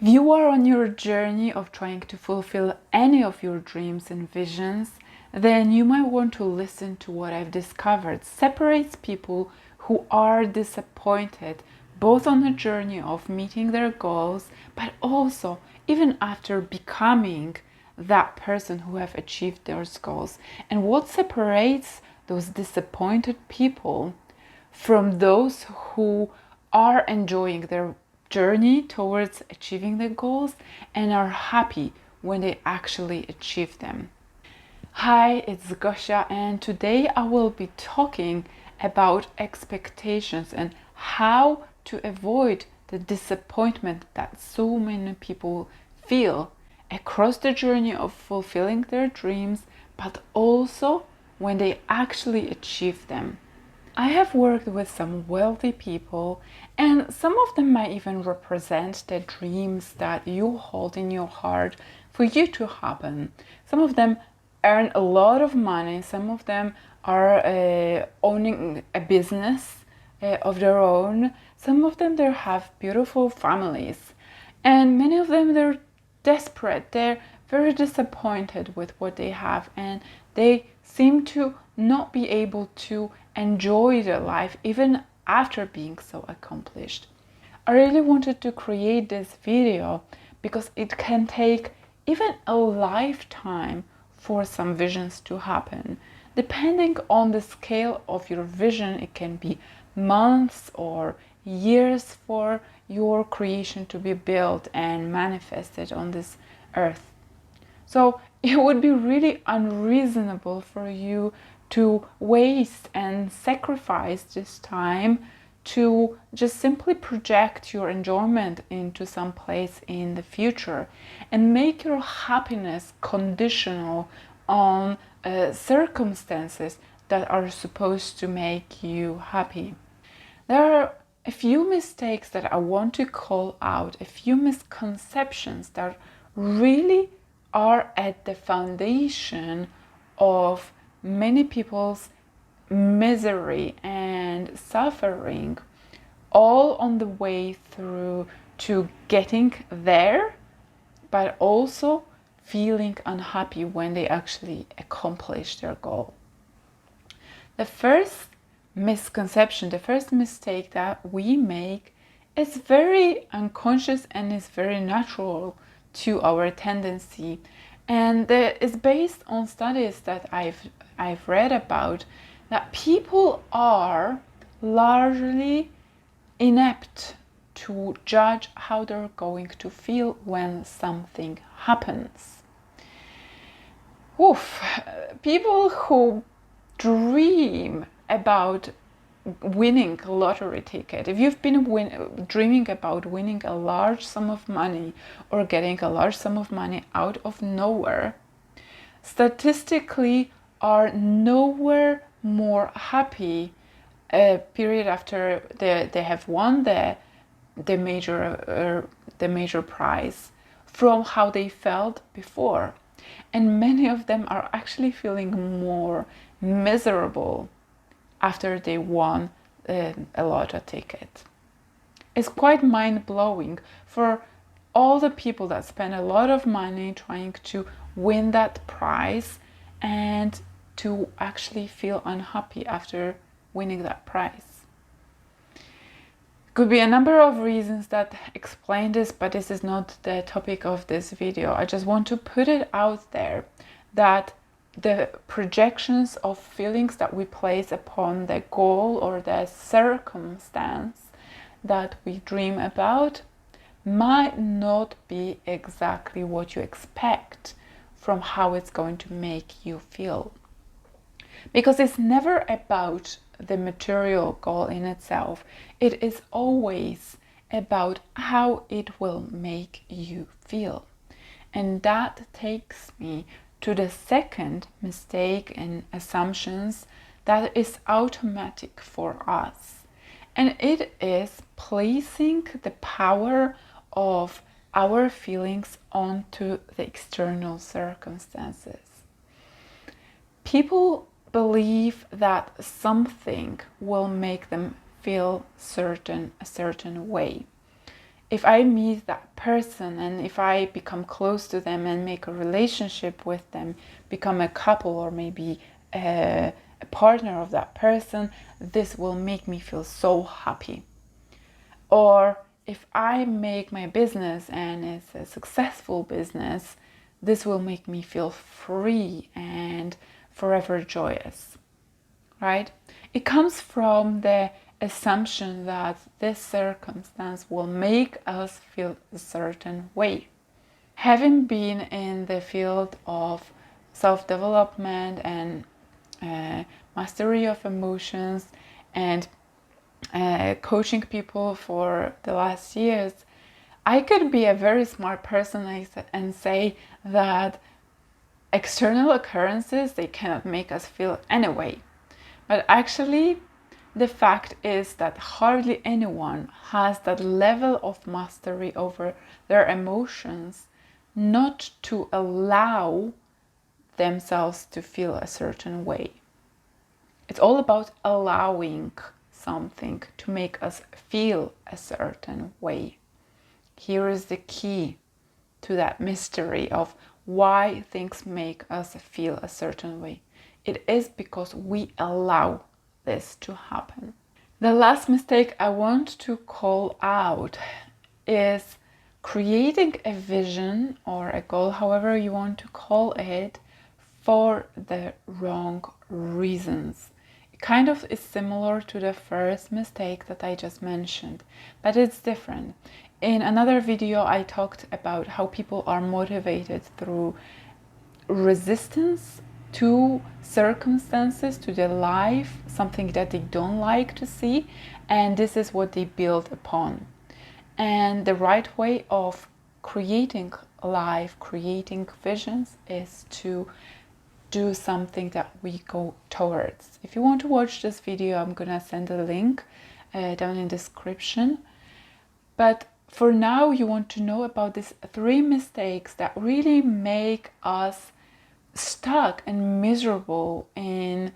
If you are on your journey of trying to fulfill any of your dreams and visions, then you might want to listen to what I've discovered separates people who are disappointed both on the journey of meeting their goals, but also even after becoming that person who have achieved those goals. And what separates those disappointed people from those who are enjoying their journey towards achieving their goals and are happy when they actually achieve them. Hi, it's Gosia, and today I will be talking about expectations and how to avoid the disappointment that so many people feel across the journey of fulfilling their dreams, but also when they actually achieve them. I have worked with some wealthy people, and some of them might even represent the dreams that you hold in your heart for you to happen. Some of them earn a lot of money, some of them are owning a business of their own, some of them they have beautiful families, and many of them they're desperate, they're very disappointed with what they have, and they seem to not be able to enjoy their life even after being so accomplished. I really wanted to create this video because it can take even a lifetime for some visions to happen. Depending on the scale of your vision, it can be months or years for your creation to be built and manifested on this earth. So it would be really unreasonable for you to waste and sacrifice this time to just simply project your enjoyment into some place in the future and make your happiness conditional on circumstances that are supposed to make you happy. There are a few mistakes that I want to call out, a few misconceptions that really are at the foundation of many people's misery and suffering, all on the way through to getting there, but also feeling unhappy when they actually accomplish their goal. The first misconception, the first mistake that we make is very unconscious and is very natural to our tendency, and is based on studies that I've read about, that people are largely inept to judge how they're going to feel when something happens. People who dream about winning a lottery ticket, if you've been dreaming about winning a large sum of money or getting a large sum of money out of nowhere, statistically are nowhere more happy a period after they have won the major prize from how they felt before. And many of them are actually feeling more miserable after they won a lotto ticket. It's quite mind-blowing for all the people that spend a lot of money trying to win that prize and to actually feel unhappy after winning that prize. Could be a number of reasons that explain this, but this is not the topic of this video. I just want to put it out there that the projections of feelings that we place upon the goal or the circumstance that we dream about might not be exactly what you expect from how it's going to make you feel. Because it's never about the material goal in itself. It is always about how it will make you feel. And that takes me to the second mistake and assumptions that is automatic for us. And it is placing the power of our feelings onto the external circumstances. People believe that something will make them feel a certain way. if I meet that person and if I become close to them and make a relationship with them, become a couple or maybe a partner of that person, this will make me feel so happy. Or if I make my business and it's a successful business, this will make me feel free and forever joyous, right? It comes from the assumption that this circumstance will make us feel a certain way. Having been in the field of self-development and mastery of emotions and coaching people for the last years, I could be a very smart person and say that external occurrences, they cannot make us feel any way. But actually, the fact is that hardly anyone has that level of mastery over their emotions not to allow themselves to feel a certain way. It's all about allowing something to make us feel a certain way. Here is the key to that mystery of why things make us feel a certain way. It is because we allow this to happen. The last mistake I want to call out is creating a vision or a goal, however you want to call it, for the wrong reasons. It kind of is similar to the first mistake that I just mentioned, but it's different. In another video, I talked about how people are motivated through resistance to circumstances, to their life, something that they don't like to see, and this is what they build upon. And the right way of creating life, creating visions, is to do something that we go towards. If you want to watch this video, I'm gonna send a link down in the description. But for now, you want to know about these 3 mistakes that really make us stuck and miserable and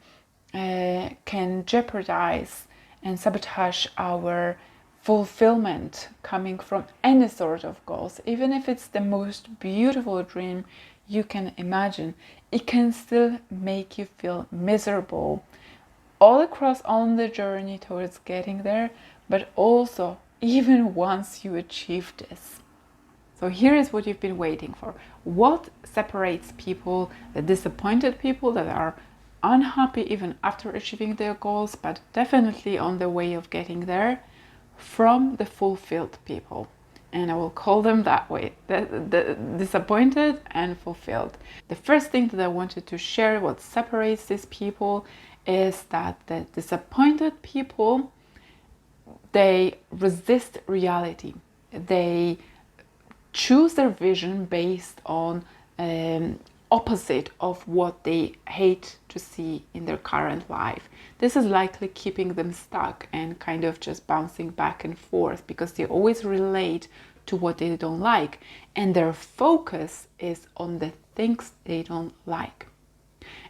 can jeopardize and sabotage our fulfillment coming from any sort of goals. Even if it's the most beautiful dream you can imagine, it can still make you feel miserable all across on the journey towards getting there, but also even once you achieve this. So here is what you've been waiting for. What separates people, the disappointed people that are unhappy even after achieving their goals, but definitely on the way of getting there, from the fulfilled people? And I will call them that way, the disappointed and fulfilled. The first thing that I wanted to share, what separates these people, is that the disappointed people, they resist reality. They choose their vision based on opposite of what they hate to see in their current life. This is likely keeping them stuck and kind of just bouncing back and forth because they always relate to what they don't like, and their focus is on the things they don't like.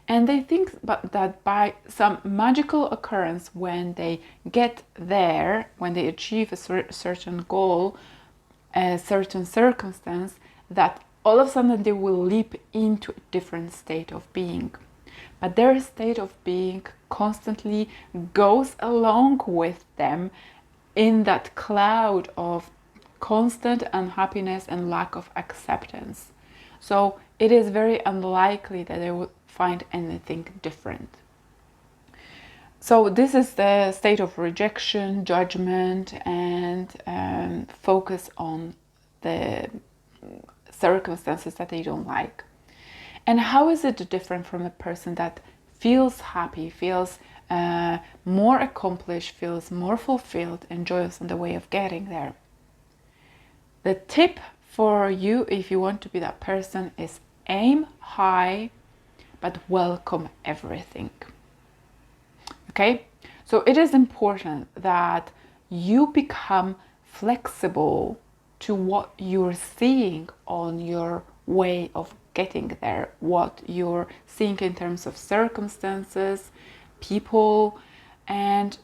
And they think that by some magical occurrence, when they get there, when they achieve a certain goal, a certain circumstance, that all of a sudden they will leap into a different state of being. But their state of being constantly goes along with them in that cloud of constant unhappiness and lack of acceptance. So it is very unlikely that they would find anything different. So this is the state of rejection, judgment, and focus on the circumstances that they don't like. And how is it different from a person that feels happy, feels more accomplished, feels more fulfilled and joyous on the way of getting there? The tip for you, if you want to be that person, is aim high, but welcome everything. Okay? So it is important that you become flexible to what you're seeing on your way of getting there, what you're seeing in terms of circumstances, people, and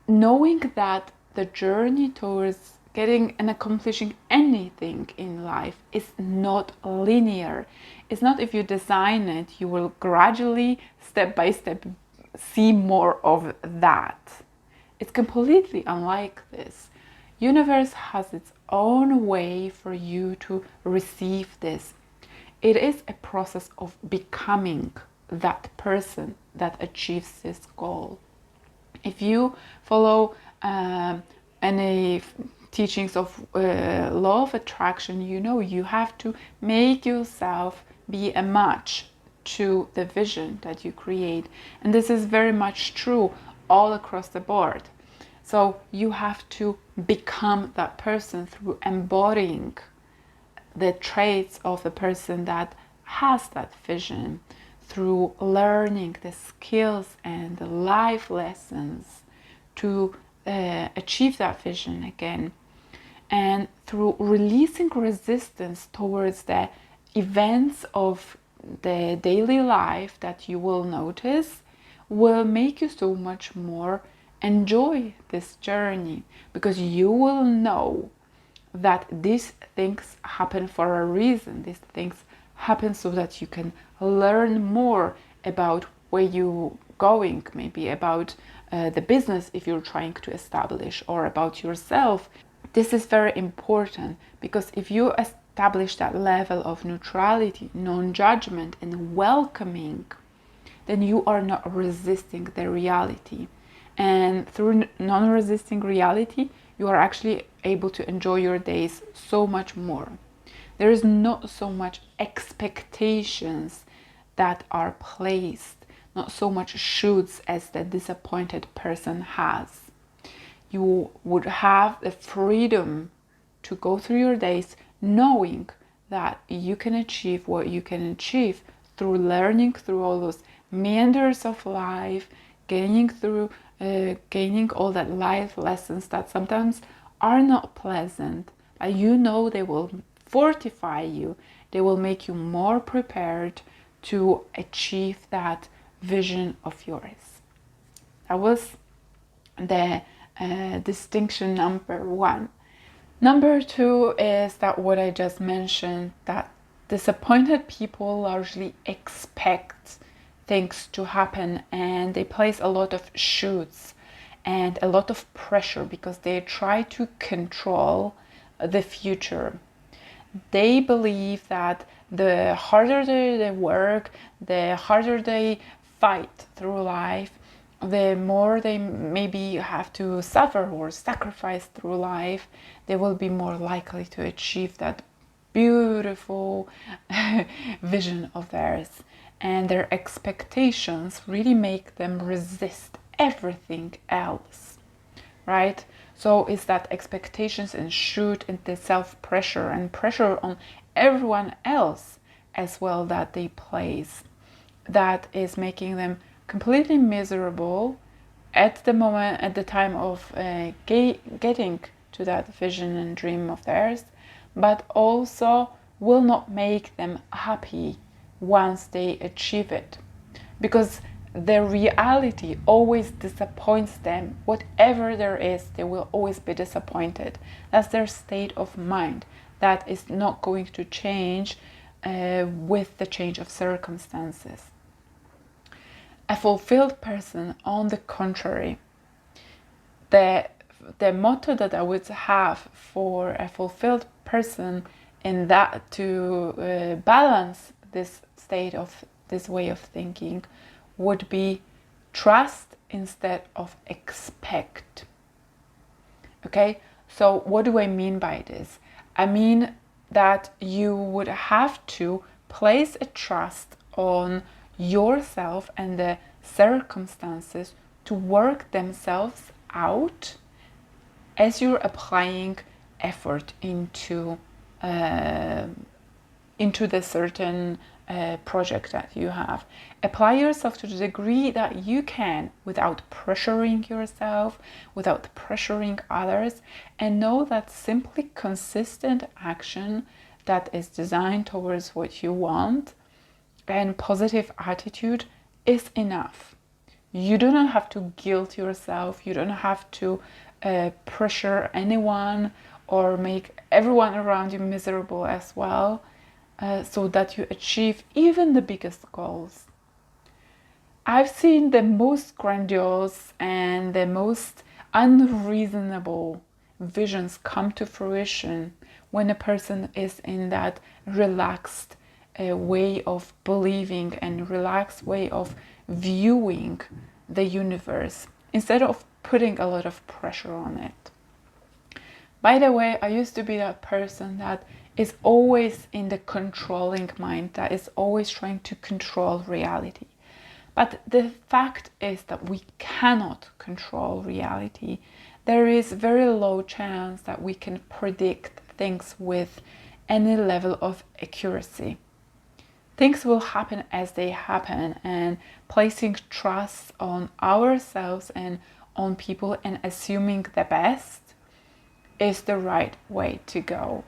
knowing that the journey towards getting and accomplishing anything in life is not linear. It's not if you design it, you will gradually, step by step, see more of that. It's completely unlike this. Universe has its own way for you to receive this. It is a process of becoming that person that achieves this goal. If you follow any teachings of law of attraction, you know you have to make yourself be a match to the vision that you create. And this is very much true all across the board. So you have to become that person through embodying the traits of the person that has that vision, through learning the skills and the life lessons to achieve that vision again, and through releasing resistance towards the events of the daily life that you will notice, will make you so much more enjoy this journey, because you will know that these things happen for a reason. These things happen so that you can learn more about where you're going, maybe about the business if you're trying to establish, or about yourself. This is very important, because if you establish that level of neutrality, non-judgment, and welcoming, then you are not resisting the reality. And through non-resisting reality, you are actually able to enjoy your days so much more. There is not so much expectations that are placed, not so much shoulds as the disappointed person has. You would have the freedom to go through your days knowing that you can achieve what you can achieve through learning through all those meanders of life, gaining all that life lessons that sometimes are not pleasant, but you know they will fortify you, they will make you more prepared to achieve that vision of yours. That was the distinction number one. Number two is that what I just mentioned, that disappointed people largely expect things to happen, and they place a lot of shoulds and a lot of pressure because they try to control the future. They believe that the harder they work, the harder they fight through life, the more they maybe have to suffer or sacrifice through life, they will be more likely to achieve that beautiful vision of theirs. And their expectations really make them resist everything else, right? So it's that expectations and should and the self-pressure and pressure on everyone else as well that they place, that is making them completely miserable at the moment, at the time of getting to that vision and dream of theirs, but also will not make them happy once they achieve it, because the reality always disappoints them. Whatever there is, they will always be disappointed. That's their state of mind. That is not going to change with the change of circumstances. A fulfilled person, on the contrary, the motto that I would have for a fulfilled person in that to balance this state of this way of thinking would be trust instead of expect. Okay, so what do I mean by this? I mean that you would have to place a trust on yourself and the circumstances to work themselves out as you're applying effort into the certain project that you have. Apply yourself to the degree that you can without pressuring yourself, without pressuring others, and know that simply consistent action that is designed towards what you want and positive attitude is enough. You do not have to guilt yourself, you don't have to pressure anyone or make everyone around you miserable as well, so that you achieve even the biggest goals. I've seen the most grandiose and the most unreasonable visions come to fruition when a person is in that relaxed way of believing and relaxed way of viewing the universe instead of putting a lot of pressure on it. By the way, I used to be that person that is always in the controlling mind, that is always trying to control reality. But the fact is that we cannot control reality. There is very low chance that we can predict things with any level of accuracy. Things will happen as they happen, and placing trust on ourselves and on people and assuming the best is the right way to go.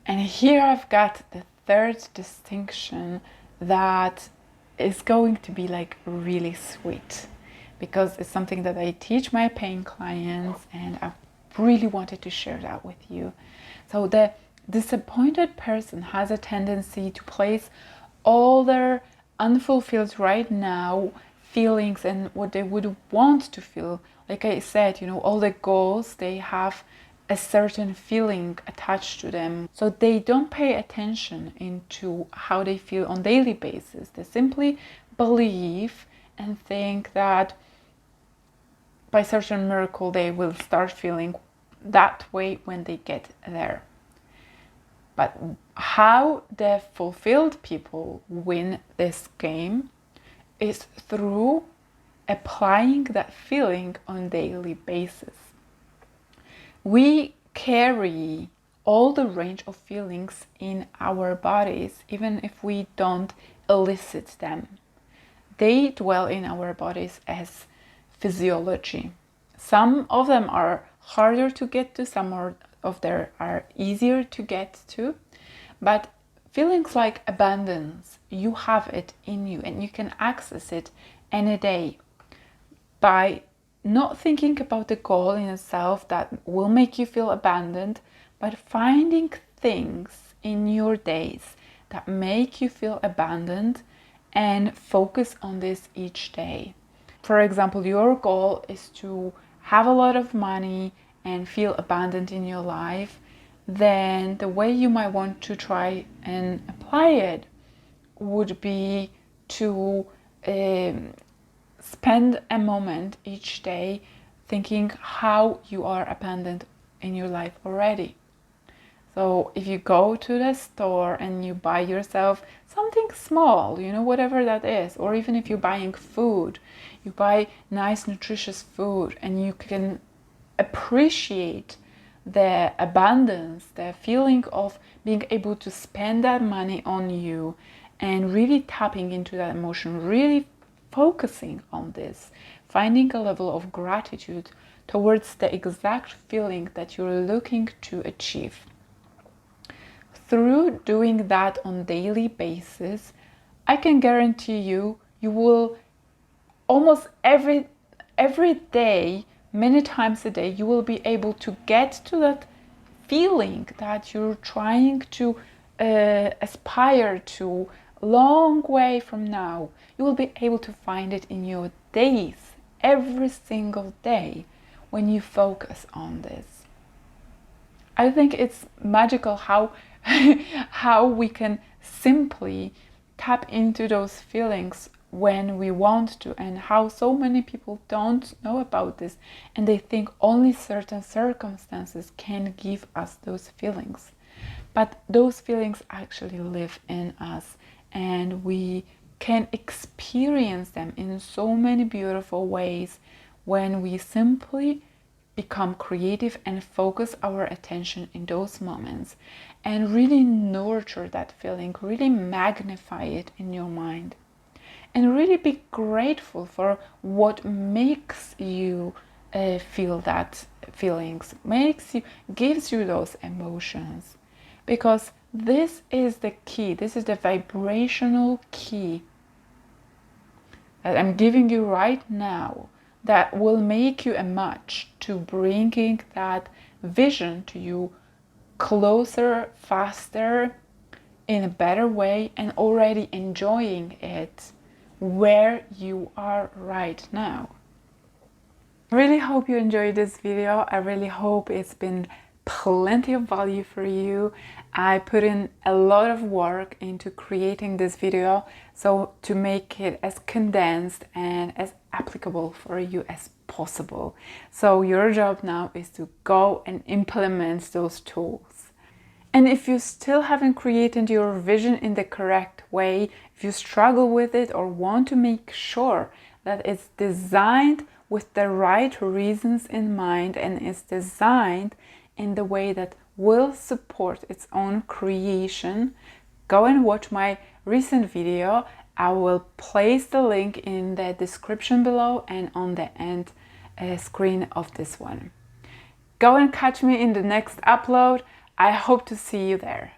And here I've got the third distinction that is going to be like really sweet, because it's something that I teach my paying clients, and I really wanted to share that with you. So the disappointed person has a tendency to place all their unfulfilled right now feelings and what they would want to feel. Like I said, all the goals, they have a certain feeling attached to them. So they don't pay attention into how they feel on daily basis. They simply believe and think that by certain miracle they will start feeling that way when they get there. But how the fulfilled people win this game is through applying that feeling on a daily basis. We carry all the range of feelings in our bodies, even if we don't elicit them. They dwell in our bodies as physiology. Some of them are harder to get to, some of them are easier to get to, but feelings like abundance, you have it in you and you can access it any day by not thinking about the goal in itself that will make you feel abandoned, but finding things in your days that make you feel abandoned and focus on this each day. For example, your goal is to have a lot of money and feel abandoned in your life. Then the way you might want to try and apply it would be to spend a moment each day thinking how you are abandoned in your life already. So if you go to the store and you buy yourself something small, whatever that is, or even if you're buying food, you buy nice nutritious food and you can appreciate the abundance, the feeling of being able to spend that money on you and really tapping into that emotion, really focusing on this, finding a level of gratitude towards the exact feeling that you're looking to achieve. Through doing that on a daily basis, I can guarantee you will almost every day, many times a day, you will be able to get to that feeling that you're trying to aspire to long way from now. You will be able to find it in your days, every single day, when you focus on this. I think it's magical how how we can simply tap into those feelings when we want to, and how so many people don't know about this and they think only certain circumstances can give us those feelings. But those feelings actually live in us, and we can experience them in so many beautiful ways when we simply become creative and focus our attention in those moments and really nurture that feeling, really magnify it in your mind, and really be grateful for what makes you feel that feelings, gives you those emotions. Because this is the key, this is the vibrational key that I'm giving you right now that will make you a match to bringing that vision to you closer, faster, in a better way, and already enjoying it where you are right now. I really hope you enjoyed this video. I really hope it's been plenty of value for you. I put in a lot of work into creating this video, so to make it as condensed and as applicable for you as possible. So your job now is to go and implement those tools. And if you still haven't created your vision in the correct way, if you struggle with it or want to make sure that it's designed with the right reasons in mind and is designed in the way that will support its own creation, go and watch my recent video. I will place the link in the description below and on the end screen of this one. Go and catch me in the next upload. I hope to see you there.